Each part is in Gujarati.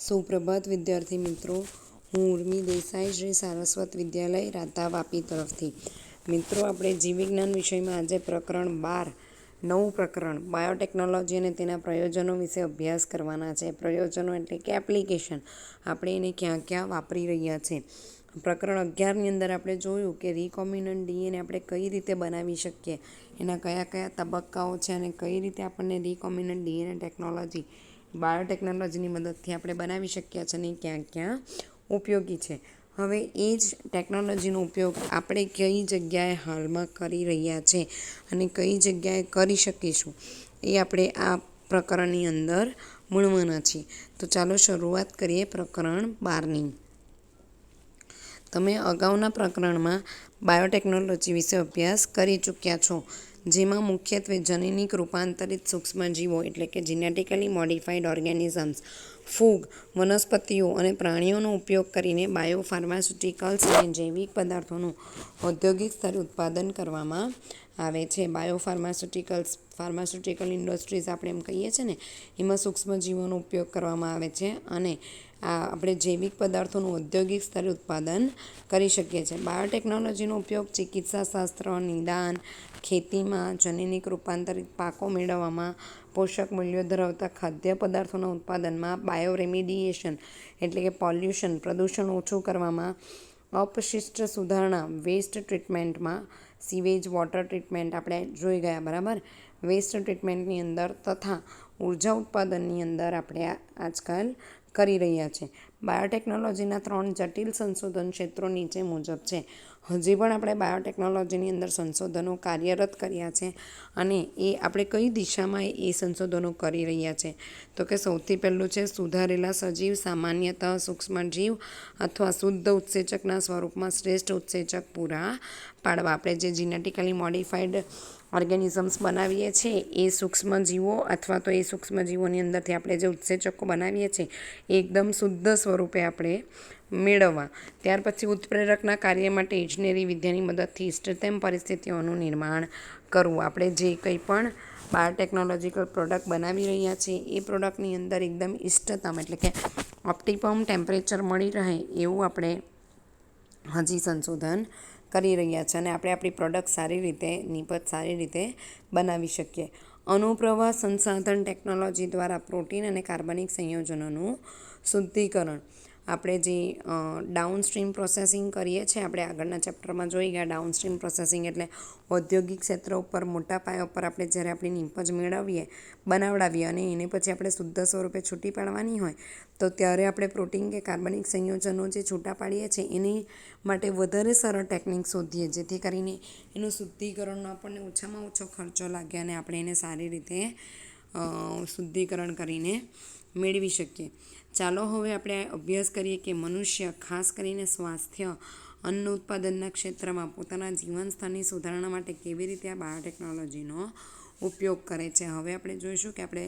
સુપ્રભાત વિદ્યાર્થી મિત્રો, હું ઉર્મી દેસાઈ શ્રી સારસ્વત વિદ્યાલય રાતા વાપી તરફથી. મિત્રો, આપણે જીવવિજ્ઞાન વિષયમાં આજે પ્રકરણ 12 નવું પ્રકરણ બાયોટેકનોલોજી અને તેના પ્રયોજનો વિશે અભ્યાસ કરવાના છે. પ્રયોજનો એટલે કે એપ્લિકેશન, આપણે એને ક્યાં ક્યાં વાપરી રહ્યા છે. પ્રકરણ 11ની અંદર આપણે જોયું કે રિકોમ્બિનન્ટ ડીએનએ આપણે કઈ રીતે બનાવી શકીએ, એના કયા કયા તબક્કાઓ છે અને કઈ રીતે આપણને રિકોમ્બિનન્ટ ડીએનએ ટેકનોલોજી બાયોટેકનોલોજીની મદદથી આપણે બનાવી શકીએ છીએ અને ક્યાં ક્યાં ઉપયોગી છે. હવે એ જ ટેકનોલોજીનો ઉપયોગ આપણે કઈ જગ્યાએ હાલમાં કરી રહ્યા છે અને કઈ જગ્યાએ કરી શકીશું, એ આપણે આ પ્રકરણની અંદર ભણવાના છીએ. તો ચાલો શરૂઆત કરીએ પ્રકરણ 12ની. તમે અગાઉના પ્રકરણમાં બાયોટેકનોલોજી વિશે અભ્યાસ કરી ચૂક્યા છો, જેમાં મુખ્યત્વે જનીનિક રૂપાંતરિત સૂક્ષ્મજીવો એટલે કે જીનેટિકલી મોડિફાઈડ ઓર્ગેનિઝમ્સ, ફૂગ, વનસ્પતિઓ અને પ્રાણીઓનો ઉપયોગ કરીને બાયોફાર્માસ્યુટિકલ્સ અને જૈવિક પદાર્થોનું ઔદ્યોગિક સ્તરે ઉત્પાદન કરવામાં આવે છે. ફાર્માસ્યુટિકલ ઇન્ડસ્ટ્રીઝ આપણે એમ કહીએ છીએ ને, એમાં સૂક્ષ્મજીવોનો ઉપયોગ કરવામાં આવે છે અને આપણે જૈવિક પદાર્થોનું ઔદ્યોગિક સ્તરે ઉત્પાદન કરી શકીએ છીએ. બાયોટેકનોલોજીનો ઉપયોગ ચિકિત્સાશાસ્ત્ર, નિદાન, ખેતીમાં, જનીનિક રૂપાંતરિત પાકો મેળવવામાં, પોષક મૂલ્યો ધરાવતા ખાદ્ય પદાર્થોના ઉત્પાદનમાં, બાયોરેમિડિએશન એટલે કે પોલ્યુશન પ્રદૂષણ ઓછું કરવામાં, અપશિષ્ટ સુધારણા વેસ્ટ ટ્રીટમેન્ટમાં, સીવેજ વોટર ટ્રીટમેન્ટ આપણે જોઈ ગયા બરાબર, વેસ્ટ ટ્રીટમેન્ટની અંદર તથા ઉર્જા ઉત્પાદનની અંદર આપણે આજકાલ કરી રહ્યા છે. બાયોટેકનોલોજીના 3 જટિલ સંશોધન ક્ષેત્રો નીચે મુજબ છે. હજી પણ આપણે બાયોટેકનોલોજીની અંદર સંશોધનો કાર્યરત કર્યા છે અને એ આપણે કઈ દિશામાં એ સંશોધનો કરી રહ્યા છે, તો કે સૌથી પહેલું છે સુધારેલા સજીવ, સામાન્યતઃ સૂક્ષ્મજીવ અથવા શુદ્ધ ઉત્સેચકના સ્વરૂપમાં શ્રેષ્ઠ ઉત્સેચક પૂરા પાડવા. આપણે જે જીનેટિકલી મોડિફાઈડ ઓર્ગેનિઝમ્સ બનાવીએ છીએ એ સૂક્ષ્મજીવો અથવા તો એ સૂક્ષ્મજીવોની અંદરથી આપણે જે ઉત્સેચકો બનાવીએ છીએ એ એકદમ શુદ્ધ સ્વરૂપે આપણે મેળવવા. ત્યાર પછી ઉત્પ્રેરકના કાર્ય માટે ઇજનેરી વિદ્યાની મદદથી ઇષ્ટતમ પરિસ્થિતિઓનું નિર્માણ કરવું. આપણે જે કંઈ પણ બાયોટેકનોલોજીકલ પ્રોડક્ટ બનાવી રહ્યા છીએ એ પ્રોડક્ટની અંદર એકદમ ઇષ્ટતમ એટલે કે ઓપ્ટિમમ ટેમ્પરેચર મળી રહે એવું આપણે હજી સંશોધન કરી રહ્યા છે અને આપણે આપણી પ્રોડક્ટ સારી રીતે બનાવી શકીએ. અનુપ્રવાહ સંસાધન ટેકનોલોજી દ્વારા પ્રોટીન અને કાર્બનિક સંયોજનોનું શુદ્ધિકરણ. આપણે જે ડાઉનસ્ટ્રીમ પ્રોસેસિંગ કરીએ છીએ, આપણે આગળના ચેપ્ટરમાં જોઈ ગયા. ડાઉનસ્ટ્રીમ પ્રોસેસિંગ એટલે ઔદ્યોગિક ક્ષેત્ર ઉપર મોટા પાયા ઉપર આપણે જ્યારે આપણી નિપજ બનાવડાવીએ અને એને પછી આપણે શુદ્ધ સ્વરૂપે છૂટી પાડવાની હોય તો ત્યારે આપણે પ્રોટીન કે કાર્બનિક સંયોજનો જે છૂટા પાડીએ છીએ એની માટે વધારે સરળ ટેકનિક શોધીએ, જેથી કરીને એનું શુદ્ધિકરણનો આપણને ઓછામાં ઓછો ખર્ચો લાગે અને આપણે એને સારી રીતે શુદ્ધિકરણ કરીને મેળવી શકીએ. ચાલો હવે આપણે અભ્યાસ કરીએ કે મનુષ્ય ખાસ કરીને સ્વાસ્થ્ય અન્ન ઉત્પાદનના ક્ષેત્રમાં પોતાના જીવન સ્તરની સુધારણા માટે કેવી રીતે આ બાયોટેકનોલોજીનો ઉપયોગ કરે છે. હવે આપણે જોઈશું કે આપણે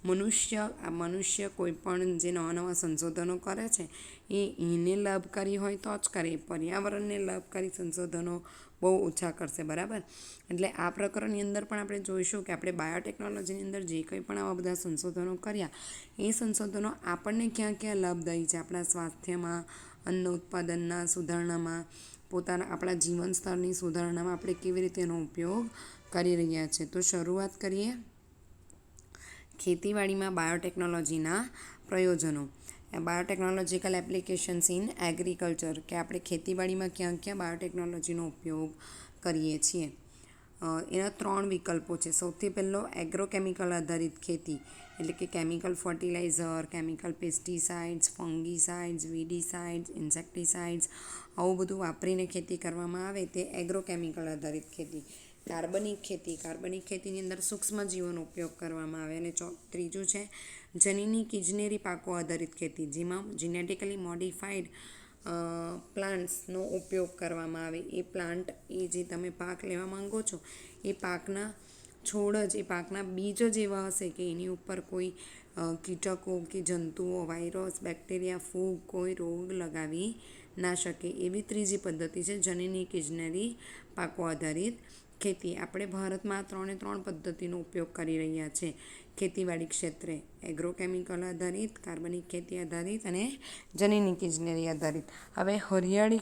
મનુષ્ય કોઈ પણ જે નવા સંશોધનો કરે છે એને લાભકારી હોય તો જ કરે, પર્યાવરણને લાભકારી સંશોધનો બહુ ઓછા કરશે બરાબર. એટલે આ પ્રકરણની અંદર પણ આપણે જોઈશું કે આપણે બાયોટેકનોલોજીની અંદર જે કંઈ પણ આવા બધા સંશોધનો કર્યા એ સંશોધનો આપણને ક્યાં ક્યાં લાભદાયી છે, આપણા સ્વાસ્થ્યમાં, અન્ન ઉત્પાદનના સુધારણામાં, આપણા જીવન સ્તરની સુધારણામાં આપણે કેવી રીતે એનો ઉપયોગ કરી રહ્યા છે. તો શરૂઆત કરીએ ખેતીવાડીમાં બાયોટેકનોલોજીના પ્રયોજનો. બાયોટેકનોલોજીકલ એપ્લિકેશન્સ ઇન એગ્રીકલ્ચર, કે આપણે ખેતીવાડીમાં ક્યાં ક્યાં બાયોટેકનોલોજીનો ઉપયોગ કરીએ છીએ. એના 3 વિકલ્પો છે. સૌથી પહેલો એગ્રોકેમિકલ આધારિત ખેતી એટલે કે કેમિકલ ફર્ટિલાઇઝર, કેમિકલ પેસ્ટિસાઇડ્સ, ફંગીસાઇડ્સ, વીડીસાઇડ્સ, ઇન્સેક્ટિસાઇડ્સ આવું બધું વાપરીને ખેતી કરવામાં આવે તે એગ્રોકેમિકલ આધારિત ખેતી. કાર્બનિક ખેતીની અંદર સૂક્ષ્મજીવોનો ઉપયોગ કરવામાં આવે. અને ત્રીજું છે જનીનિક ઇજનેરી પાકો આધારિત ખેતી, જેમાં જીનેટિકલી મોડિફાઈડ પ્લાન્ટ્સનો ઉપયોગ કરવામાં આવે. એ પ્લાન્ટ જે તમે પાક લેવા માંગો છો એ પાકના છોડ જ, એ પાકના બીજ જ એવા હશે કે એની ઉપર કોઈ કીટકો કે જંતુઓ, વાયરસ, બેક્ટેરિયા, ફૂગ કોઈ રોગ લગાવી ના શકે. એવી ત્રીજી પદ્ધતિ છે જનીનિક ઇજનેરી પાકો આધારિત ખેતી. આપણે ભારતમાં 3 પદ્ધતિનો ઉપયોગ કરી રહ્યા છે. ખેતીવાડી ક્ષેત્રે એગ્રોકેમિકલ આધારિત, કાર્બનિક ખેતી આધારિત અને જનીનિક ઇજનેરી આધારિત. હવે હરિયાળી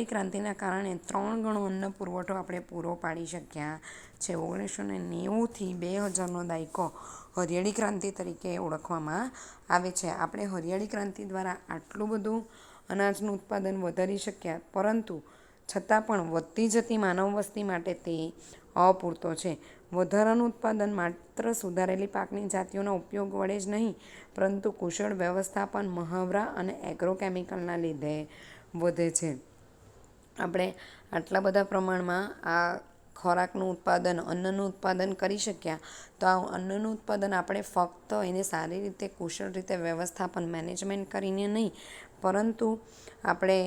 ક્રાંતિના કારણે 3 ગણો અન્ન પુરવઠો આપણે પૂરો પાડી શક્યા છે. 1990થી 2000નો દાયકો હરિયાળી ક્રાંતિ તરીકે ઓળખવામાં આવે છે. આપણે હરિયાળી ક્રાંતિ દ્વારા આટલું બધું અનાજનું ઉત્પાદન વધારી શક્યા, પરંતુ છતાં પણ વધતી જતી માનવ વસ્તી માટે તે અપૂરતો છે. વધારાનું ઉત્પાદન માત્ર સુધારેલી પાકની જાતિઓના ઉપયોગ વડે જ નહીં, પરંતુ કુશળ વ્યવસ્થાપન, મહાવરા અને એગ્રોકેમિકલના લીધે વધે છે. આપણે આટલા બધા પ્રમાણમાં આ ખોરાકનું ઉત્પાદન, અન્નનું ઉત્પાદન કરી શક્યા, તો આ અન્નનું ઉત્પાદન આપણે ફક્ત એને સારી રીતે, કુશળ રીતે વ્યવસ્થાપન, મેનેજમેન્ટ કરીને નહીં, પરંતુ આપણે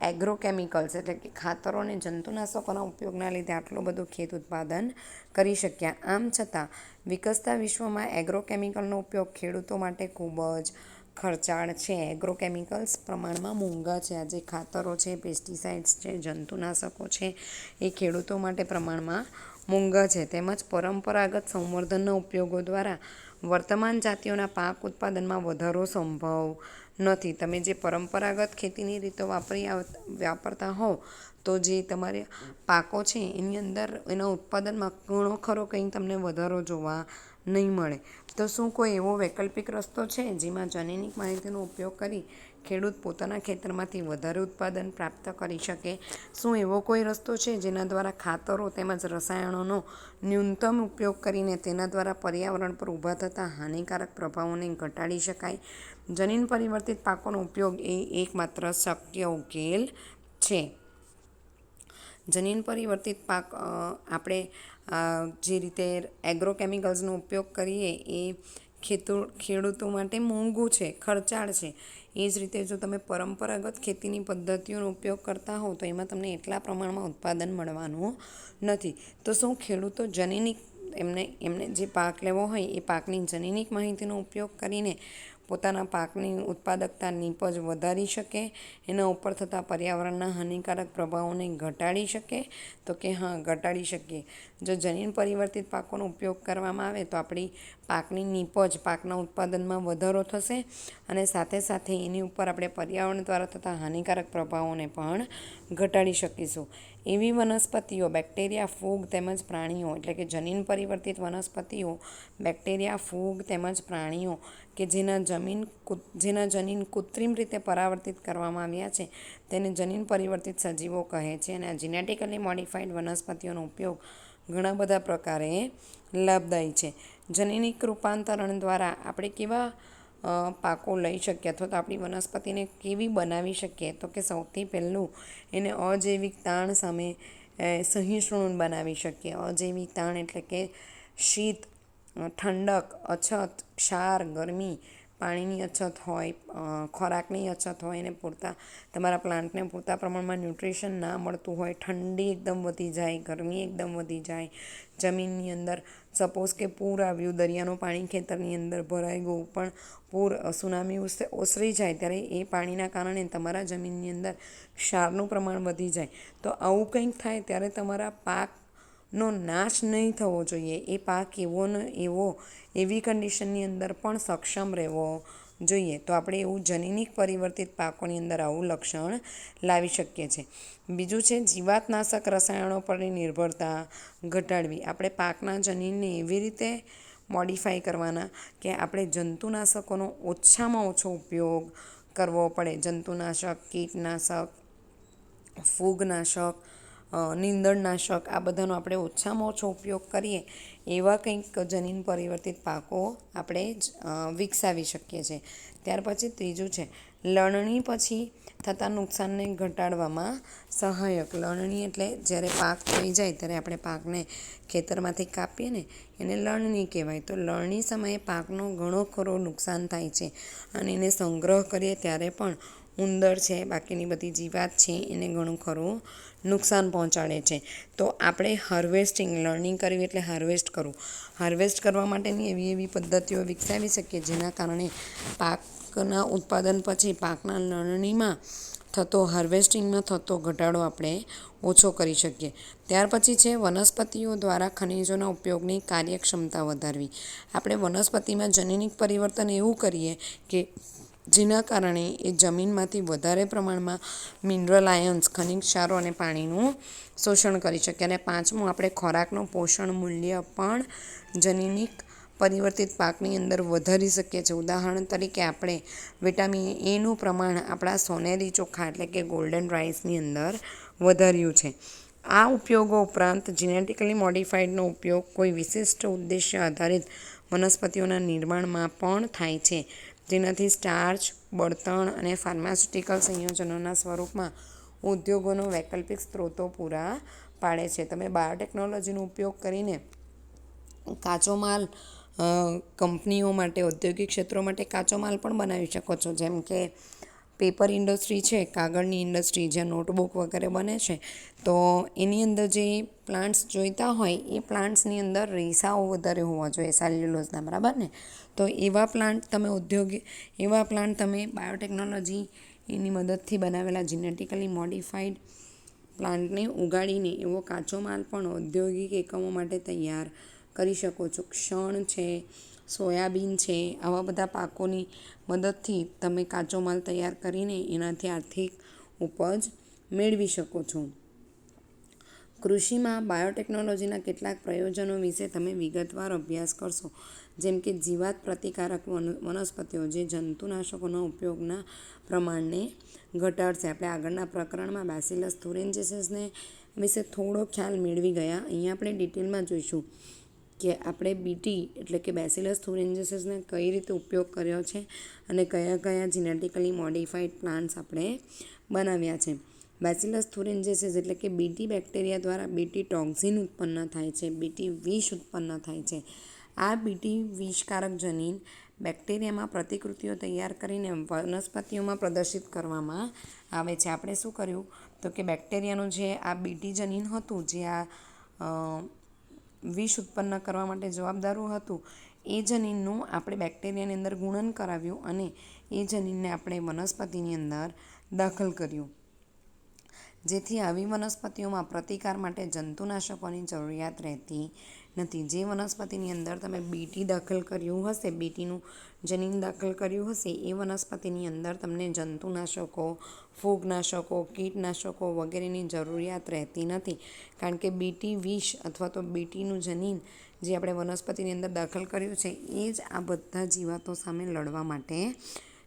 એગ્રોકેમિકલ્સ એટલે કે ખાતરો અને જંતુનાશકોના ઉપયોગના લીધે આટલું બધું ખેત ઉત્પાદન કરી શક્યા. આમ છતાં વિકસતા વિશ્વમાં એગ્રોકેમિકલનો ઉપયોગ ખેડૂતો માટે ખૂબ જ ખર્ચાળ છે. એગ્રોકેમિકલ્સ પ્રમાણમાં મોંઘા છે. આ જે ખાતરો છે, પેસ્ટિસાઇડ્સ છે, જંતુનાશકો છે, એ ખેડૂતો માટે પ્રમાણમાં મોંઘા છે. તેમજ પરંપરાગત સંવર્ધનના ઉપયોગો દ્વારા વર્તમાન જાતિઓના પાક ઉત્પાદનમાં વધારો સંભવ નથી. તમે જે પરંપરાગત ખેતીની રીતો વાપરતા હોવ, તો જે તમારે પાકો છે એની અંદર એના ઉત્પાદનમાં ઘણો ખરો કંઈ તમને વધારો જોવા નહીં મળે. તો શું કોઈ એવો વૈકલ્પિક રસ્તો છે જેમાં જનૈનિક માહિતીનો ઉપયોગ કરી ખેડૂત પોતાના ખેતરમાંથી વધારે ઉત્પાદન પ્રાપ્ત કરી શકે? શું એવો કોઈ રસ્તો છે જેના દ્વારા ખાતરો તેમજ રસાયણોનો ન્યૂનતમ ઉપયોગ કરીને તેના દ્વારા પર્યાવરણ પર ઊભા થતા હાનિકારક પ્રભાવોને ઘટાડી શકાય? જનીન પરિવર્તિત પાકોનો ઉપયોગ એ એકમાત્ર શક્ય ઉકેલ છે. જનીન પરિવર્તિત પાક આપણે જે રીતે એગ્રોકેમિકલ્સનો ઉપયોગ કરીએ એ ખેડૂતો માટે મોંઘું છે, ખર્ચાળ છે. એ જ રીતે જો તમે પરંપરાગત ખેતીની પદ્ધતિઓનો ઉપયોગ કરતા હોવ તો એમાં તમને એટલા પ્રમાણમાં ઉત્પાદન મળવાનું નથી. તો શું ખેડૂતો એમને જે પાક લેવો હોય એ પાકની જનૈનિક માહિતીનો ઉપયોગ કરીને પોતાના પાકની ઉત્પાદકતા, નીપજ વધારી શકે, એના ઉપર થતા પર્યાવરણના હાનિકારક પ્રભાવોને ઘટાડી શકે? તો કે હા, ઘટાડી શકીએ. જો જનીન પરિવર્તિત પાકોનો ઉપયોગ કરવામાં આવે તો આપણી પાકની નીપજ, પાકના ઉત્પાદનમાં વધારો થશે અને સાથે સાથે એની ઉપર આપણે પર્યાવરણ દ્વારા થતા હાનિકારક પ્રભાવોને પણ ઘટાડી શકીશું. એવી વનસ્પતિઓ, બેક્ટેરિયા, ફૂગ તેમજ પ્રાણીઓ એટલે કે જનીન પરિવર્તિત વનસ્પતિઓ, બેક્ટેરિયા, ફૂગ તેમજ પ્રાણીઓ કે જેના જનીન કૃત્રિમ રીતે પરાવર્તિત કરવામાં આવ્યા છે તેને જનીન પરિવર્તિત સજીવો કહે છે. અને આ જેનેટિકલી મોડિફાઈડ વનસ્પતિઓનો ઉપયોગ ઘણા બધા પ્રકારે લાભદાયી છે. જનૈનિક રૂપાંતરણ દ્વારા આપણે કેવા પાકો લઈ શકીએ અથવા તો આપણી વનસ્પતિને કેવી બનાવી શકીએ? તો કે સૌથી પહેલું એને અજૈવિક તાણ સામે સહિષ્ણુ બનાવી શકીએ. અજૈવિક તાણ એટલે કે શીત, ઠંડક, અછત, ક્ષાર, ગરમી, પાણીની અછત હોય, ખોરાકની અછત હોય અને તમારા પ્લાન્ટને પૂરતા પ્રમાણમાં ન્યુટ્રિશન ના મળતું હોય, ઠંડી એકદમ વધી જાય, ગરમી એકદમ વધી જાય, જમીનની અંદર સપોઝ કે પૂર આવ્યું, દરિયાનું પાણી ખેતરની અંદર ભરાઈ ગયું, પણ સુનામી ઓસરી જાય ત્યારે એ પાણીના કારણે તમારા જમીનની અંદર ક્ષારનું પ્રમાણ વધી જાય. તો આવું કંઈક થાય ત્યારે તમારા પાકનો નાશ નહીં થવો જોઈએ. એ પાક એવી કન્ડિશનની અંદર પણ સક્ષમ રહેવો જોઈએ. તો આપણે એવું જનૈનિક પરિવર્તિત પાકોની અંદર આવું લક્ષણ લાવી શકીએ છીએ. બીજું છે જીવાતનાશક રસાયણો પરની નિર્ભરતા ઘટાડવી. આપણે પાકના જનીનને એવી રીતે મોડિફાઈ કરવાના કે આપણે જંતુનાશકોનો ઓછામાં ઓછો ઉપયોગ કરવો પડે. જંતુનાશક, કીટનાશક, ફૂગનાશક, નીંદણનાશક, આ બધાનો આપણે ઓછામાં ઓછો ઉપયોગ કરીએ એવા કંઈક જનીન પરિવર્તિત પાકો આપણે વિકસાવી શકીએ છીએ. ત્યાર પછી ત્રીજું છે લણણી પછી થતા નુકસાનને ઘટાડવામાં સહાયક. લણણી એટલે જ્યારે પાક થઈ જાય ત્યારે આપણે પાકને ખેતરમાંથી કાપીએ ને એને લણણી કહેવાય. તો લણણી સમયે પાકનો ઘણો ખરો નુકસાન થાય છે અને એને સંગ્રહ કરીએ ત્યારે પણ ઉંદર છે, બાકીની બધી જીવાત છે એને ઘણું ખરું નુકસાન પહોંચાડે છે. તો આપણે લર્નિંગ કરવી એટલે હાર્વેસ્ટ કરવું. હાર્વેસ્ટ કરવા માટેની એવી પદ્ધતિઓ વિકસાવી શકીએ જેના કારણે પાકના ઉત્પાદન પછી પાકના લણણીમાં થતો હાર્વેસ્ટિંગમાં થતો ઘટાડો આપણે ઓછો કરી શકીએ. ત્યાર પછી છે વનસ્પતિઓ દ્વારા ખનિજોના ઉપયોગની કાર્યક્ષમતા વધારવી. આપણે વનસ્પતિમાં જનીનિક પરિવર્તન એવું કરીએ કે જેના કારણે એ જમીનમાંથી વધારે પ્રમાણમાં મિનરલ આયન્સ, ખનિજ ક્ષારો અને પાણીનું શોષણ કરી શકે. અને પાંચમું, આપણે ખોરાકનું પોષણ મૂલ્ય પણ જનીનિક પરિવર્તિત પાકની અંદર વધારી શકીએ છીએ. ઉદાહરણ તરીકે આપણે વિટામિન એનું પ્રમાણ આપણા સોનેરી ચોખા એટલે કે ગોલ્ડન રાઈસની અંદર વધાર્યું છે. આ ઉપયોગો ઉપરાંત જીનેટિકલી મોડિફાઈડનો ઉપયોગ કોઈ વિશિષ્ટ ઉદ્દેશ્ય આધારિત વનસ્પતિઓના નિર્માણમાં પણ થાય છે, જેનાથી સ્ટાર્ચ, બળતણ અને ફાર્માસ્યુટિકલ સંયોજનોના સ્વરૂપમાં ઉદ્યોગોનો વૈકલ્પિક સ્ત્રોતો પૂરા પાડે છે. તમે બાયોટેકનોલોજીનો ઉપયોગ કરીને કાચો માલ કંપનીઓ માટે, ઔદ્યોગિક ક્ષેત્રો માટે કાચો માલ પણ બનાવી શકો છો. જેમ કે પેપર ઇન્ડસ્ટ્રી છે, કાગળની ઇન્ડસ્ટ્રી, જ્યાં નોટબુક વગેરે બને છે, તો એની અંદર જે પ્લાન્ટ્સ જોઈતા હોય એ પ્લાન્ટ્સની અંદર રેસાઓ વધારે હોવા જોઈએ, સેલ્યુલોઝના, બરાબર ને? તો એવા પ્લાન્ટ તમે બાયોટેકનોલોજી એની મદદથી બનાવેલા જીનેટિકલી મોડિફાઈડ પ્લાન્ટને ઉગાડીને એવો કાચો માલ પણ ઔદ્યોગિક એકમો માટે તૈયાર કરી શકો છો. ક્ષણ છે, સોયાબીન છે, આવા બધા પાકોની મદદથી તમે કાચો માલ તૈયાર કરીને એનાથી આર્થિક ઉપજ મેળવી શકો છો. કૃષિમાં બાયોટેકનોલોજીના કેટલાક પ્રયોજનો વિશે તમે વિગતવાર અભ્યાસ કરશો. જેમ કે જીવાત પ્રતિકારક વનસ્પતિઓ જે જંતુનાશકોના ઉપયોગના પ્રમાણને ઘટાડશે. આપણે આગળના પ્રકરણમાં બેસિલસ થુરિન્જીસિસને વિશે થોડો ખ્યાલ મેળવી ગયા. અહીંયા આપણે ડિટેલમાં જોઈશું કે આપણે બીટી એટલે કે બેસિલસ થુરિન્જીસિસને કઈ રીતે ઉપયોગ કર્યો છે અને કયા કયા જીનેટિકલી મોડિફાઈડ પ્લાન્ટ્સ આપણે બનાવ્યા છે. બેસિલસ થુરિન્જીસિસ એટલે કે બીટી બેક્ટેરિયા દ્વારા બીટી ટોક્સિન ઉત્પન્ન થાય છે, બીટી વિષ ઉત્પન્ન થાય છે. આ બીટી વિષકારક જનીન બેક્ટેરિયામાં પ્રતિકૃતિઓ તૈયાર કરીને વનસ્પતિઓમાં પ્રદર્શિત કરવામાં આવે છે. આપણે શું કર્યું તો કે બેક્ટેરિયાનું જે આ બીટી જનીન હતું, જે આ વિષ ઉત્પન્ન કરવા માટે જવાબદાર હતું, એ જનીનનું આપણે બેક્ટેરિયાની અંદર ગુણન કરાવ્યું અને એ જનીનને આપણે વનસ્પતિની અંદર દાખલ કર્યું, જેથી આવી વનસ્પતિઓમાં પ્રતિકાર માટે જંતુનાશકોની જરૂરિયાત રહેતી નથી. જે વનસ્પતિની અંદર તમે બીટી દાખલ કર્યું હશે, બીટીનું જનીન દાખલ કર્યું હશે, એ વનસ્પતિની અંદર તમને જંતુનાશકો, ફૂગનાશકો, કીટનાશકો વગેરેની જરૂરિયાત રહેતી નથી. કારણ કે બીટી વિષ અથવા તો બીટીનું જનીન જે આપણે વનસ્પતિની અંદર દાખલ કર્યું છે, એ જ આ બધા જીવાતો સામે લડવા માટે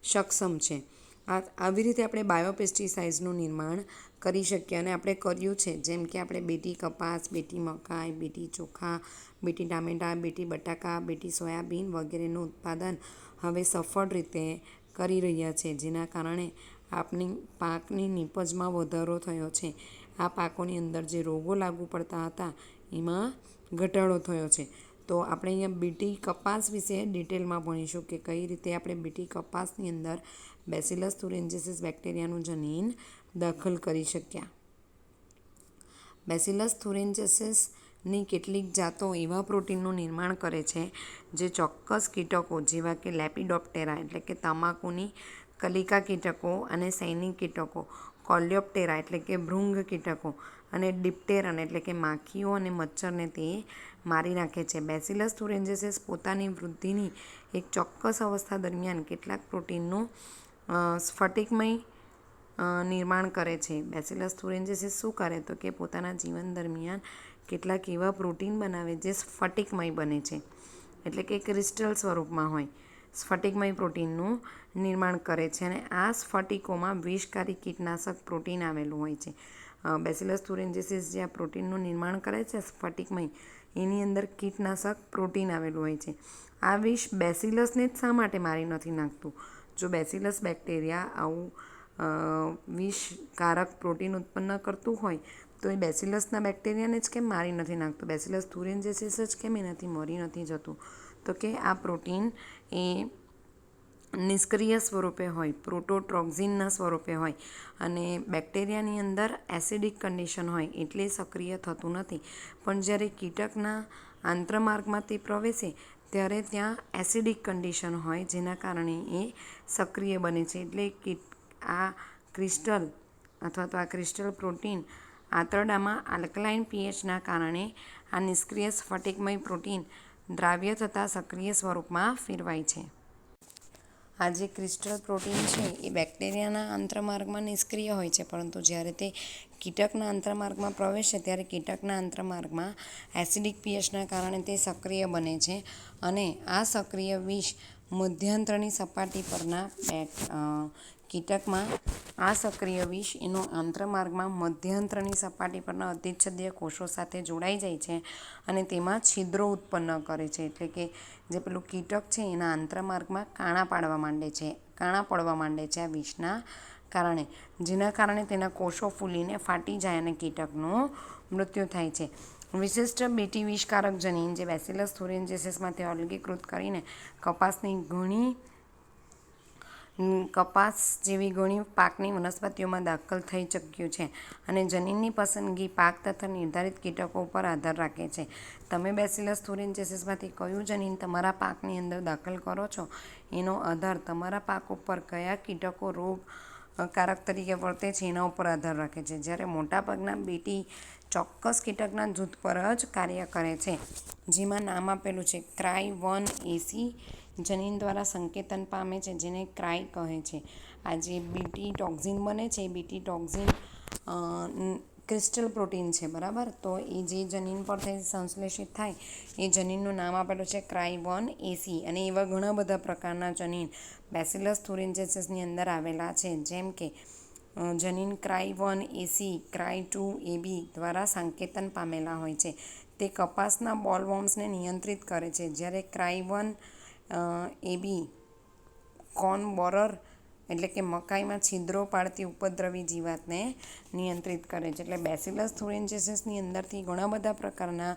સક્ષમ છે. આવી રીતે આપણે બાયોપેસ્ટિસાઇડ્સનું નિર્માણ કરી શકીએ અને આપણે કર્યું છે. જેમ કે આપણે બીટી કપાસ, બીટી મકાઈ, બીટી ચોખા, બીટી ટામેટાં, બીટી બટાકા, બીટી સોયાબીન વગેરેનું ઉત્પાદન હવે સફળ રીતે કરી રહ્યા છે, જેના કારણે આપણી પાકની નિપજમાં વધારો થયો છે. આ પાકોની અંદર જે રોગો લાગુ પડતા હતા એમાં ઘટાડો થયો છે. તો આપણે અહીંયા બીટી કપાસ વિશે ડિટેલમાં ભણીશું કે કઈ રીતે આપણે બીટી કપાસની અંદર બેસિલસ થુરિન્જીસિસ બેક્ટેરિયાનું જનીન દાખલ કરી શક્યા. બેસિલસ થુરિન્જીસિસની કેટલીક જાતો એવા પ્રોટીનનું નિર્માણ કરે છે જે ચોક્કસ કીટકો જેવા કે લેપિડોપ્ટેરા એટલે કે તમાકુની કલિકા કીટકો અને સૈનિક કીટકો, કોલિયોપ્ટેરા એટલે કે ભૃંગ કીટકો અને ડિપ્ટેરન એટલે કે માખીઓ અને મચ્છરને તે મારી નાખે છે. બેસિલસ થુરિન્જીસિસ પોતાની વૃદ્ધિની એક ચોક્કસ અવસ્થા દરમિયાન કેટલાક પ્રોટીનનું સ્ફટિકમય નિર્માણ કરે છે. બેસિલસ થુરિન્જીસિસ શું કરે તો કે પોતાના જીવન દરમિયાન કેટલાક એવા પ્રોટીન બનાવે જે સ્ફટિકમય બને છે, એટલે કે ક્રિસ્ટલ સ્વરૂપમાં હોય, સ્ફટિકમય પ્રોટીનનું નિર્માણ કરે છે અને આ સ્ફટિકોમાં વિષકારી કીટનાશક પ્રોટીન આવેલું હોય છે. બેસિલસ થુરિન્જીસિસ જે આ પ્રોટીનનું નિર્માણ કરે છે સ્ફટિકમય, એની અંદર કીટનાશક પ્રોટીન આવેલું હોય છે. આ વિષ બેસિલસને જ શા માટે મારી નથી નાખતું? જો બેસિલસ બેક્ટેરિયા આવું વિષકારક પ્રોટીન ઉત્પન્ન કરતું હોય તો એ બેસિલસના બેક્ટેરિયાને જ કેમ મારી નથી નાખતું? બેસિલસ થુરિન્જીસિસ જ કેમ એનાથી મરી નથી જતું? તો કે આ પ્રોટીન એ નિષ્ક્રિય સ્વરૂપે હોય, પ્રોટોટ્રોક્ઝિનના સ્વરૂપે હોય અને બેક્ટેરિયાની અંદર એસિડિક કન્ડિશન હોય એટલે સક્રિય થતું નથી. પણ જ્યારે કીટકના આંત્રમાર્ગમાં તે પ્રવેશે ત્યારે ત્યાં એસિડિક કન્ડિશન હોય, જેના કારણે એ સક્રિય બને છે. એટલે આ ક્રિસ્ટલ અથવા તો આ ક્રિસ્ટલ પ્રોટીન આંતરડામાં આલ્કલાઇન પીએચના કારણે આ નિષ્ક્રિય સ્ફટિકમય પ્રોટીન દ્રાવ્ય તથા સક્રિય સ્વરૂપમાં ફેરવાય છે. આ જે ક્રિસ્ટલ પ્રોટીન છે એ બેક્ટેરિયાના આંતરમાર્ગમાં નિષ્ક્રિય હોય છે, પરંતુ જ્યારે તે કીટકના આંતરમાર્ગમાં પ્રવેશે ત્યારે કીટકના આંતરમાર્ગમાં એસિડિક પીએચના કારણે તે સક્રિય બને છે અને આ સક્રિય વિષ મધ્યાંતરની સપાટી પરના કીટકમાં આ સક્રિય વિષ એનો આંતરમાર્ગમાં મધ્યાંતરની સપાટી પરના અધિચ્છદીય કોષો સાથે જોડાઈ જાય છે અને તેમાં છિદ્રો ઉત્પન્ન કરે છે. એટલે કે જે પેલું કીટક છે એના આંતરમાર્ગમાં કાણા પડવા માંડે છે આ વિષના કારણે, જેના કારણે તેના કોષો ફૂલીને ફાટી જાય અને કીટકનું મૃત્યુ થાય છે. વિશિષ્ટ બીટી વિષકારક જનીન જે બેસિલસ thuringiesમાંથી અલગીકૃત કરીને કપાસ જેવી ઘણી પાકની વનસ્પતિઓમાં દાખલ થઈ ચૂક્યું છે અને જનીનની પસંદગી પાક તથા નિર્ધારિત કીટકો ઉપર આધાર રાખે છે. તમે બેસિલસ thuringiesમાંથી કયું જનીન તમારા પાકની અંદર દાખલ કરો છો એનો આધાર તમારા પાક ઉપર કયા કીટકો રોગકારક તરીકે વર્તે છે એના ઉપર આધાર રાખે છે. જ્યારે મોટાભાગના બીટી ચોક્કસ કીટકના જૂથ પર જ કાર્ય કરે છે, જેમાં નામ આપેલું છે Cry1AC જનીન દ્વારા સંકેતન પામે છે, જેને ક્રાય કહે છે. આ જે બીટી ટોક્સિન બને છે એ બીટી ટોક્સિન ક્રિસ્ટલ પ્રોટીન છે, બરાબર. તો એ જે જનીન પરથી સંશ્લેષિત થાય એ જનીનનું નામ આપેલું છે Cry1AC અને એવા ઘણા બધા પ્રકારના જનીન બેસિલસ thuringiesની અંદર આવેલા છે, જેમ કે જનીન Cry1AC Cry2AB દ્વારા સંકેતન પામેલા હોય છે. તે કપાસના બોલવોર્મ્સને નિયંત્રિત કરે છે, જ્યારે Cry1AB કોર્ન બોરર એટલે કે મકાઈમાં છિદ્રો પાડતી ઉપદ્રવી જીવાતને નિયંત્રિત કરે છે. એટલે બેસિલસ thuringiesની અંદરથી ઘણા બધા પ્રકારના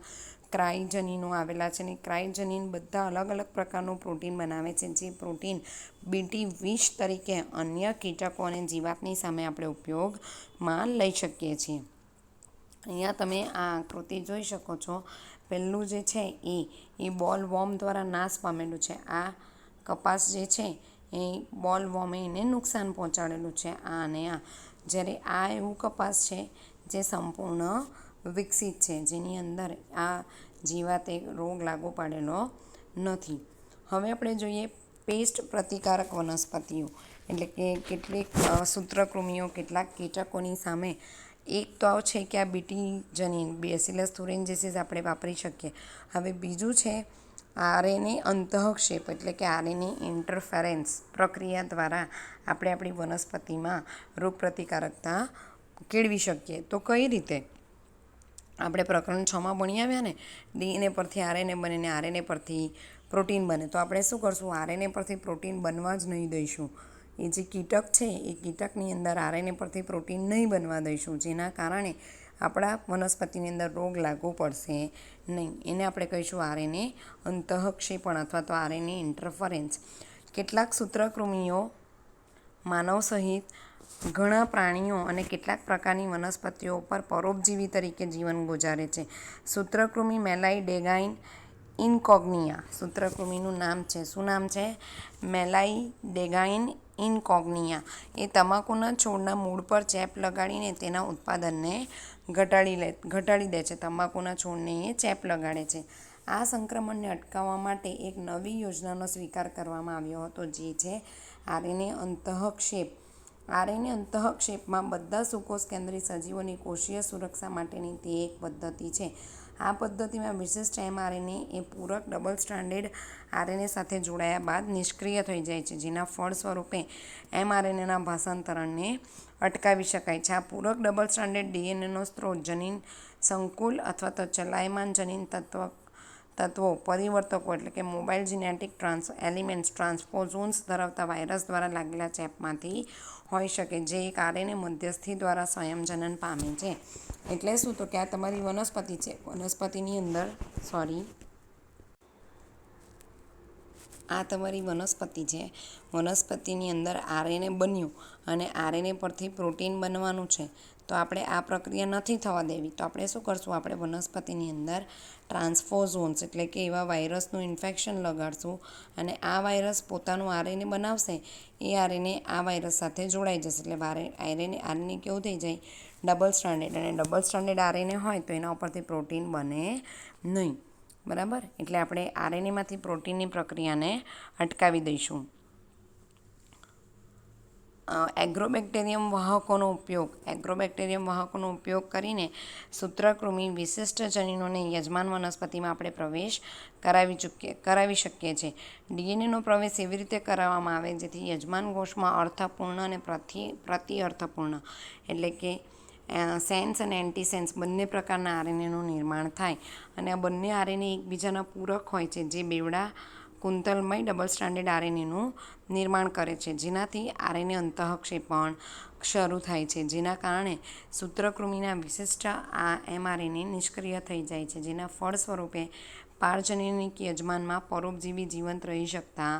ક્રાય જનીનો આવેલા છે અને ક્રાય જનીન બધા અલગ અલગ પ્રકારનું પ્રોટીન બનાવે છે, જે પ્રોટીન બીટી વિષ તરીકે અન્ય કીટકો અને જીવાતની સામે આપણે ઉપયોગમાં લઈ શકીએ છીએ. અહીંયા તમે આ આકૃતિ જોઈ શકો છો. પહેલું જે છે એ બોલવોર્મ દ્વારા નાશ પામેલું છે. આ કપાસ જે છે એ બોલવોર્મે એને નુકસાન પહોંચાડેલું છે, આ અને આ. જ્યારે આ એવું કપાસ છે જે સંપૂર્ણ વિકસિત છે, જેની અંદર આ જીવાતે રોગ લાગુ પાડેલો નથી. હવે આપણે જોઈએ પેસ્ટ પ્રતિકારક વનસ્પતિઓ, એટલે કે કેટલીક સૂત્રકૃમિઓ કેટલાક કીટકોની સામે. એક તો છે કે આ બીટી જનીન બેસિલસ thuringies આપણે વાપરી શકીએ. હવે બીજું છે આરએનએ અંતઃક્ષેપ, એટલે કે આરએનએ ઇન્ટરફેરન્સ પ્રક્રિયા દ્વારા આપણે આપણી વનસ્પતિમાં રોગપ્રતિકારકતા કેળવી શકીએ. તો કઈ રીતે? આપણે પ્રકરણ 6માં ભણી આવ્યા ને, ડીએનએ પરથી આરએનએ બને ને આરએનએ પરથી પ્રોટીન બને. તો આપણે શું કરશું? આરએનએ પરથી પ્રોટીન બનવા જ નહીં દઈશું. એ જે કીટક છે એ કીટકની અંદર આરએનએ પરથી પ્રોટીન નહીં બનવા દઈશું, જેના કારણે આપણા વનસ્પતિની અંદર રોગ લાગુ પડશે નહીં. એને આપણે કહીશું આરએનએ અંતઃક્ષેપણ અથવા તો આરએનએ ઇન્ટરફરન્સ. કેટલાક સૂત્રકૃમિઓ માનવ સહિત ઘણા પ્રાણીઓ અને કેટલાક પ્રકારની વનસ્પતિઓ પર પરોપજીવી તરીકે જીવન ગુજારે છે. સૂત્રકૃમિ મેલાઇડેગાઇન ઇનકોગ્નિયા સૂત્રકૃમિનું નામ છે. શું નામ છે? મેલાઇડેગાઇન ઇનકોગ્નિયા. એ તમાકુના છોડના મૂળ પર ચેપ લગાડીને તેના ઉત્પાદનને ઘટાડી દે છે. તમાકુના છોડને એ ચેપ લગાડે છે. આ સંક્રમણને અટકાવવા માટે એક નવી યોજનાનો સ્વીકાર કરવામાં આવ્યો હતો, જે છે આરએનએ અંતઃક્ષેપ. આરએનએ અંતઃક્ષેપમાં બધા સુકોષ કેન્દ્રી સજીવોની કોષીય સુરક્ષા માટેની તે એક પદ્ધતિ છે. આ પદ્ધતિમાં વિશિષ્ટ એમઆરએનએ એ પૂરક ડબલ સ્ટ્રાન્ડેડ આરએનએ સાથે જોડાયા બાદ નિષ્ક્રિય થઈ જાય છે, જેના ફળ સ્વરૂપે એમઆરએનએના ભાષાંતરણને અટકાવી શકાય છે. આ પૂરક ડબલ સ્ટ્રાન્ડેડ ડીએનએનો સ્ત્રોત જનીન સંકુલ અથવા તો ચલાયમાન જનીન તત્વો પરિવર્તકો એટલે કે મોબાઇલ જીનેટિક એલિમેન્ટ્સ ટ્રાન્સપોઝોન્સ ધરાવતા વાયરસ દ્વારા લાગેલા ચેપમાંથી હોઈ શકે, જે એક આરએનએ મધ્યસ્થી દ્વારા સંયમજનન પામે છે. એટલે શું? તો કે આ તમારી વનસ્પતિ છે. આ તમારી વનસ્પતિ છે. વનસ્પતિની અંદર આરએનએ બન્યું અને આરએનએ પરથી પ્રોટીન બનવાનું છે. તો આપણે આ પ્રક્રિયા નથી થવા દેવી. તો આપણે શું કરશું, આપણે વનસ્પતિની અંદર ટ્રાન્સપોઝોન્સ એટલે કે એવા વાયરસનું ઇન્ફેક્શન લગાડશું અને આ વાયરસ પોતાનું આરએનએ બનાવશે. એ આરએનએ આ વાયરસ સાથે જોડાઈ જશે એટલે આરએનએ કેવું થઈ જાય, ડબલ સ્ટ્રાન્ડેડ. અને ડબલ સ્ટ્રાન્ડેડ આરએનએ હોય તો એના ઉપરથી પ્રોટીન બને નહીં. બરાબર, એટલે આપણે આરએનએમાંથી પ્રોટીનની પ્રક્રિયાને અટકાવી દઈશું. એગ્રોબેક્ટેરિયમ વાહકોનો ઉપયોગ કરીને સૂત્રકૃમિ વિશિષ્ટ જનીનોને યજમાન વનસ્પતિમાં આપણે પ્રવેશ કરાવી શકીએ છીએ. ડીએનએનો પ્રવેશ એવી રીતે કરાવવામાં આવે જેથી યજમાન કોષમાં અર્થપૂર્ણ અને પ્રતિ-અર્થપૂર્ણ એટલે કે સેન્સ અને એન્ટીસેન્સ બંને પ્રકારના આરએનએનું નિર્માણ થાય. અને આ બંને આરએનએ એકબીજાના પૂરક હોય છે, જે બેવડા કુંતલમય ડબલ સ્ટ્રાન્ડેડ આરએનએનું નિર્માણ કરે છે, જેનાથી આરએનએ અંતઃક્ષેપણ શરૂ થાય છે, જેના કારણે સૂત્રકૃમિના વિશિષ્ટ આ એમઆરએનએ નિષ્ક્રિય થઈ જાય છે, જેના ફળ સ્વરૂપે પારજનનિક યજમાનમાં પરોપજીવી જીવંત રહી શકતા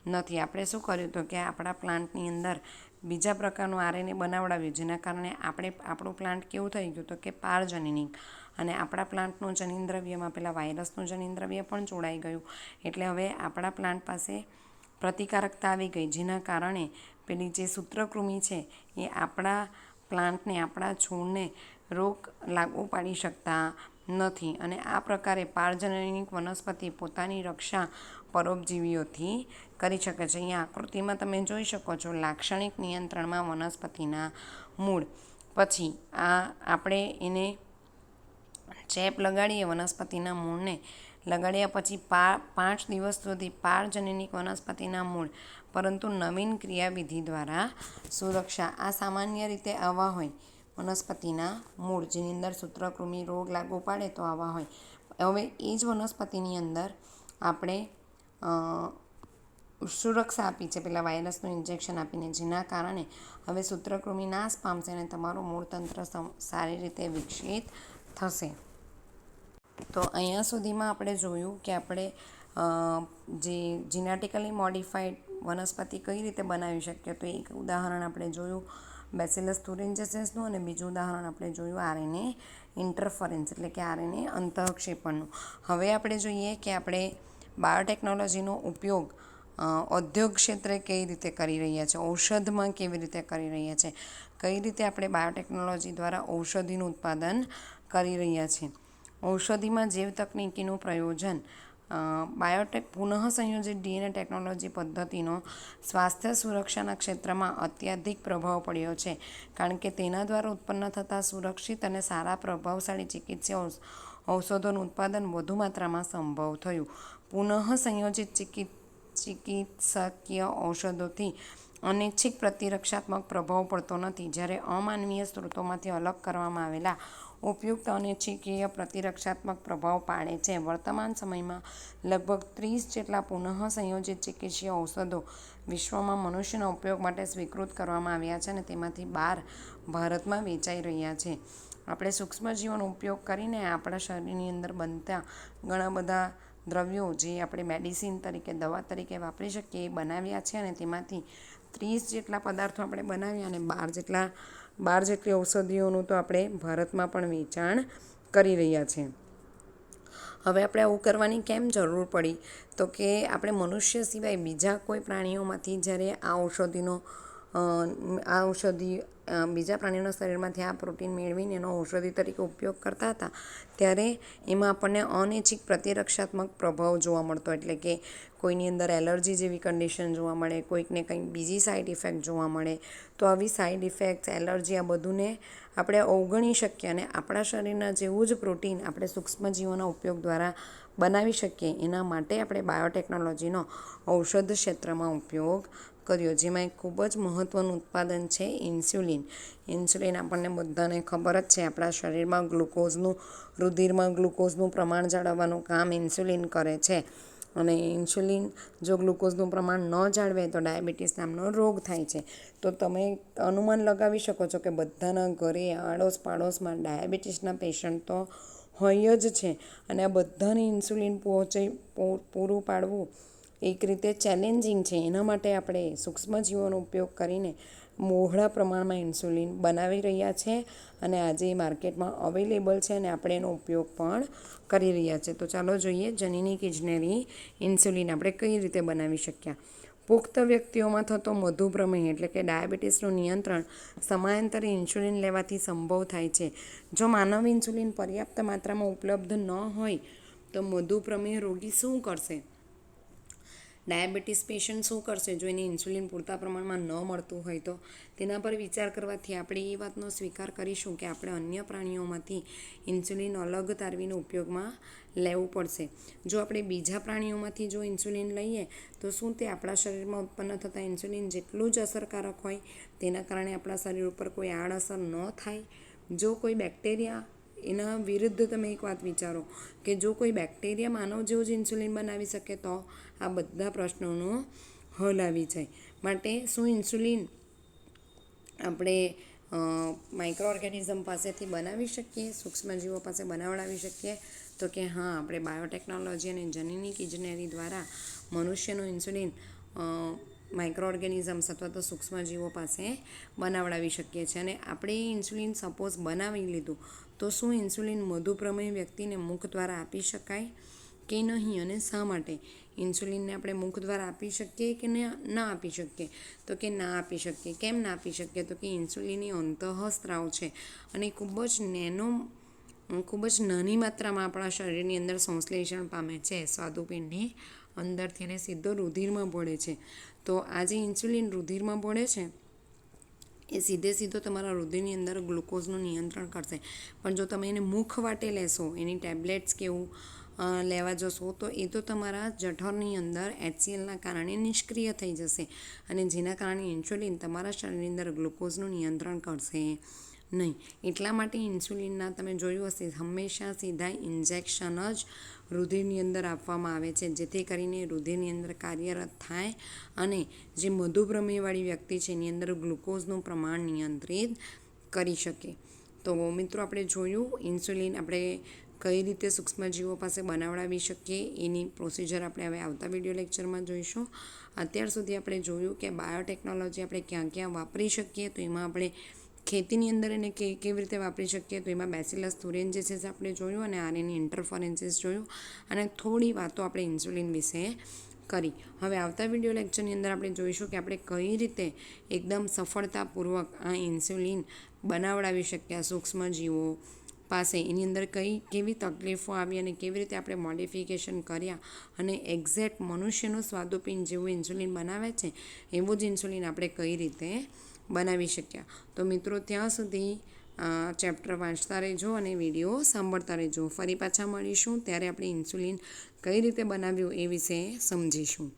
નથી. આપણે શું કર્યું હતું કે આપણા પ્લાન્ટની અંદર બીજા પ્રકારનું આરએનએ બનાવડાવ્યું, જેના કારણે આપણું પ્લાન્ટ કેવું થઈ ગયું તો કે પારજનનિક. અને આપણા પ્લાન્ટનું જનીનદ્રવ્યમાં પેલા વાયરસનું જનીનદ્રવ્ય પણ જોડાઈ ગયું. એટલે હવે આપણા પ્લાન્ટ પાસે પ્રતિકારકતા આવી ગઈ, જેના કારણે પેલી જે સૂત્રકૃમિ છે એ આપણા પ્લાન્ટને, આપણા છોડને રોગ લાગુ પાડી શકતા નથી. અને આ પ્રકારે પારજનનિક વનસ્પતિ પોતાની રક્ષા પરોપજીવીઓથી કરી શકે છે. અહીંયા આકૃતિમાં તમે જોઈ શકો છો લાક્ષણિક નિયંત્રણમાં વનસ્પતિના મૂળ. પછી આપણે એને ચેપ લગાડીએ વનસ્પતિના મૂળને. લગાડ્યા પછી 5 દિવસ સુધી પારજનનિક વનસ્પતિના મૂળ પરંતુ નવીન ક્રિયાવિધિ દ્વારા સુરક્ષા. આ સામાન્ય રીતે આવા હોય વનસ્પતિના મૂળ, જેની અંદર સૂત્રકૃમિ રોગ લાગુ પાડે તો આવા હોય. હવે એ જ વનસ્પતિની અંદર આપણે સુરક્ષા આપી છે પેલા વાયરસનું ઇન્જેક્શન આપીને, જેના કારણે હવે સૂત્રકૃમિ નાશ પામશે અને તમારું મૂળતંત્ર સારી રીતે વિકસિત થશે. તો અહીંયા સુધીમાં આપણે જોયું કે આપણે જે જીનેટિકલી મોડિફાઈડ વનસ્પતિ કઈ રીતે બનાવી શકીએ. તો એક ઉદાહરણ આપણે જોયું બેસિલસ તુરિન્જિસિસનું અને બીજું ઉદાહરણ આપણે જોયું આરએનએ ઇન્ટરફરન્સ એટલે કે આરએનએ અંતઃક્ષેપણનું. હવે આપણે જોઈએ કે આપણે બાયોટેકનોલોજીનો ઉપયોગ ઉદ્યોગ ક્ષેત્રે કઈ રીતે કરી રહ્યા છે, ઔષધમાં કેવી રીતે કરી રહ્યા છે, કઈ રીતે આપણે બાયોટેકનોલોજી દ્વારા ઔષધિનું ઉત્પાદન કરી રહ્યા છીએ. ઔષધિમાં જૈવ તકનીકીનું પ્રયોજન. પુનઃસંયોજિત ડીએનએ ટેકનોલોજી પદ્ધતિનો સ્વાસ્થ્ય સુરક્ષાના ક્ષેત્રમાં અત્યધિક પ્રભાવ પડ્યો છે, કારણ કે તેના દ્વારા ઉત્પન્ન થતા સુરક્ષિત અને સારા પ્રભાવશાળી ચિકિત્સા ઔષધોનું ઉત્પાદન વધુ માત્રામાં સંભવ થયું. પુનઃસંયોજિત ચિકિત્સકીય ઔષધોથી અનૈચ્છિક પ્રતિરક્ષાત્મક પ્રભાવ પડતો નથી, જ્યારે અમાનવીય સ્ત્રોતોમાંથી અલગ કરવામાં આવેલા ઉપયુક્ત અનૈચ્છિકીય પ્રતિરક્ષાત્મક પ્રભાવ પાડે છે. વર્તમાન સમયમાં લગભગ 30 જેટલા પુનઃસંયોજિત ચિકિત્સકીય ઔષધો વિશ્વમાં મનુષ્યના ઉપયોગ માટે સ્વીકૃત કરવામાં આવ્યા છે અને તેમાંથી 12 ભારતમાં વેચાઈ રહ્યા છે. આપણે સૂક્ષ્મજીવોનો ઉપયોગ કરીને આપણા શરીરની અંદર બનતા ઘણા બધા દ્રવ્યો જે આપણે મેડિસિન તરીકે, દવા તરીકે વાપરી શકીએ એ બનાવ્યા છે અને તેમાંથી 30 જેટલા પદાર્થો આપણે બનાવ્યા અને 12 જેટલી ઔષધિઓનું તો આપણે ભારતમાં પણ વેચાણ કરી રહ્યા છે. હવે આપણે આવું કરવાની કેમ જરૂર પડી તો કે આપણે મનુષ્ય સિવાય બીજા કોઈ પ્રાણીઓમાંથી જ્યારે આ ઔષધિ બીજા પ્રાણીઓના શરીરમાંથી આ પ્રોટીન મેળવીને એનો ઔષધિ તરીકે ઉપયોગ કરતા હતા, ત્યારે એમાં આપણને અનૈચ્છિક પ્રતિરક્ષાત્મક પ્રભાવ જોવા મળતો. એટલે કે કોઈની અંદર એલર્જી જેવી કન્ડિશન જોવા મળે, કોઈકને કંઈક બીજી સાઈડ ઇફેક્ટ જોવા મળે. તો આવી સાઈડ ઇફેક્ટ્સ, એલર્જી, આ બધુંને આપણે અવગણી શકીએ અને આપણા શરીરના જેવું જ પ્રોટીન આપણે સૂક્ષ્મજીવોના ઉપયોગ દ્વારા બનાવી શકીએ. એના માટે આપણે બાયોટેકનોલોજીનો ઔષધ ક્ષેત્રમાં ઉપયોગ કર્યો, જેમાં એક ખૂબ જ મહત્ત્વનું ઉત્પાદન છે ઇન્સ્યુલિન. ઇન્સ્યુલિન આપણને બધાને ખબર જ છે, આપણા શરીરમાં રુધિરમાં ગ્લુકોઝનું પ્રમાણ જાળવવાનું કામ ઇન્સ્યુલિન કરે છે. અને ઇન્સ્યુલિન જો ગ્લુકોઝનું પ્રમાણ ન જાળવે તો ડાયાબિટીસ નામનો રોગ થાય છે. તો તમે અનુમાન લગાવી શકો છો કે બધાના ઘરે આડોશ પાડોશમાં ડાયાબિટીસના પેશન્ટ તો હોય જ છે. અને આ બધાને ઇન્સ્યુલિન પૂરું પાડવું એક રીતે ચેલેન્જિંગ છે. એના માટે આપણે સૂક્ષ્મજીવોનો ઉપયોગ કરીને બહોળા પ્રમાણમાં ઇન્સ્યુલિન બનાવી રહ્યા છે અને આજે માર્કેટમાં અવેલેબલ છે અને આપણે એનો ઉપયોગ પણ કરી રહ્યા છે. તો ચાલો જોઈએ જનીનિક ઇજનેરી ઇન્સ્યુલિન આપણે કઈ રીતે બનાવી શક્યા. પુખ્ત વ્યક્તિઓમાં થતો મધુપ્રમેહ એટલે કે ડાયાબિટીસનું નિયંત્રણ સમયાંતરે ઇન્સ્યુલિન લેવાથી સંભવ થાય છે. જો માનવ ઇન્સ્યુલિન પર્યાપ્ત માત્રામાં ઉપલબ્ધ ન હોય તો મધુપ્રમેહ રોગી શું કરશે? ડાયાબિટીસ પેશન્ટ શું કરશે જો એને ઇન્સ્યુલિન પૂરતા પ્રમાણમાં ન મળતું હોય તો? તેના પર વિચાર કરવાથી આપણે એ વાતનો સ્વીકાર કરીશું કે આપણે અન્ય પ્રાણીઓમાંથી ઇન્સ્યુલિન અલગ તારવીને ઉપયોગમાં લેવું પડશે. જો આપણે બીજા પ્રાણીઓમાંથી જો ઇન્સ્યુલિન લઈએ તો શું તે આપણા શરીરમાં ઉત્પન્ન થતા ઇન્સ્યુલિન જેટલું જ અસરકારક હોય? તેના કારણે આપણા શરીર ઉપર કોઈ આડઅસર ન થાય? જો કોઈ બેક્ટેરિયા એના વિરુદ્ધ તમે એક વાત વિચારો કે જો કોઈ બેક્ટેરિયા માનવ જેવું જ ઇન્સ્યુલિન બનાવી શકે તો આ બધા પ્રશ્નોનો હલ આવી જાય. માટે શું ઇન્સ્યુલિન આપણે માઇક્રો ઓર્ગેનિઝમ પાસેથી બનાવી શકીએ, સૂક્ષ્મજીવો પાસે બનાવડાવી શકીએ? તો કે હા, આપણે બાયોટેકનોલોજી અને જનીનિક ઇજનેરી દ્વારા મનુષ્યનું ઇન્સ્યુલિન માઇક્રો ઓર્ગેનિઝમ્સ અથવા તો સૂક્ષ્મજીવો પાસે બનાવડાવી શકીએ છીએ. અને આપણે એ ઇન્સ્યુલિન સપોઝ બનાવી લીધું તો શું ઇન્સ્યુલિન મધુપ્રમેહ વ્યક્તિને મુખ દ્વારા આપી શકાય કે નહીં અને શા માટે? ઇન્સ્યુલિનને આપણે મુખ દ્વારા આપી શકીએ કે ના આપી શકીએ? તો કે ના આપી શકીએ. કેમ ના આપી શકીએ? તો કે ઇન્સ્યુલિન એ અંતઃસ્ત્રાવ છે અને ખૂબ જ નાની માત્રામાં આપણા શરીરની અંદર સંશ્લેષણ પામે છે. સ્વાદુપિંડની અંદરથી અને સીધો રુધિરમાં ભળે છે. તો આ જે ઇન્સ્યુલિન રુધિરમાં ભળે છે એ સીધો તમારા રુધિરની અંદર ગ્લુકોઝનું નિયંત્રણ કરશે. પણ જો તમે એને મુખ વાટે લેશો, એની ટેબ્લેટ્સ કે એવું લેવા જશો તો એ તો તમારા જઠરની અંદર HCLના કારણે નિષ્ક્રિય થઈ જશે અને જેના કારણે ઇન્સ્યુલિન તમારા શરીરની અંદર ગ્લુકોઝનું નિયંત્રણ કરશે નહીં. એટલા માટે ઇન્સ્યુલિનના તમે જોયું હશે હંમેશા સીધા ઇન્જેક્શન જ રુધિરની અંદર આપવામાં આવે છે જેથી કરીને રુધિરની અંદર કાર્યરત થાય અને જે મધુપ્રમેહવાળી વ્યક્તિ છે એની અંદર ગ્લુકોઝનું પ્રમાણ નિયંત્રિત કરી શકે. તો મિત્રો આપણે જોયું ઇન્સ્યુલિન આપણે કઈ રીતે સૂક્ષ્મજીવો પાસે બનાવડાવી શકીએ એની પ્રોસિજર આપણે હવે આવતા વિડીયો લેક્ચરમાં જોઈશું. અત્યાર સુધી આપણે જોયું કે બાયોટેકનોલોજી આપણે ક્યાં ક્યાં વાપરી શકીએ. તો એમાં આપણે ખેતીની અંદર એને કેવી રીતે વાપરી શકીએ તો એમાં બેસિલસ thuringiensis આપણે જોયું અને આરએનએ ઇન્ટરફરન્સીસ જોયું અને થોડી વાતો આપણે ઇન્સ્યુલિન વિશે કરી. હવે આવતા વિડીયો લેક્ચરની અંદર આપણે જોઈશું કે આપણે કઈ રીતે એકદમ સફળતાપૂર્વક આ ઇન્સ્યુલિન બનાવડાવી શકીએ સૂક્ષ્મજીવો પાસે. એની અંદર કેવી તકલીફો આવી અને કેવી રીતે આપણે મોડિફિકેશન કર્યા અને એક્ઝેક્ટ મનુષ્યનું સ્વાદુપિંડ જેવું ઇન્સ્યુલિન બનાવે છે એવું જ ઇન્સ્યુલિન આપણે કઈ રીતે બનાવી શક્યા. તો મિત્રો ત્યાં સુધી ચેપ્ટર વાંચતા રહેજો અને વિડીયો સાંભળતા રહેજો. ફરી પાછા મળીશું ત્યારે આપણે ઇન્સ્યુલિન કઈ રીતે બનાવ્યું એ વિશે સમજીશું.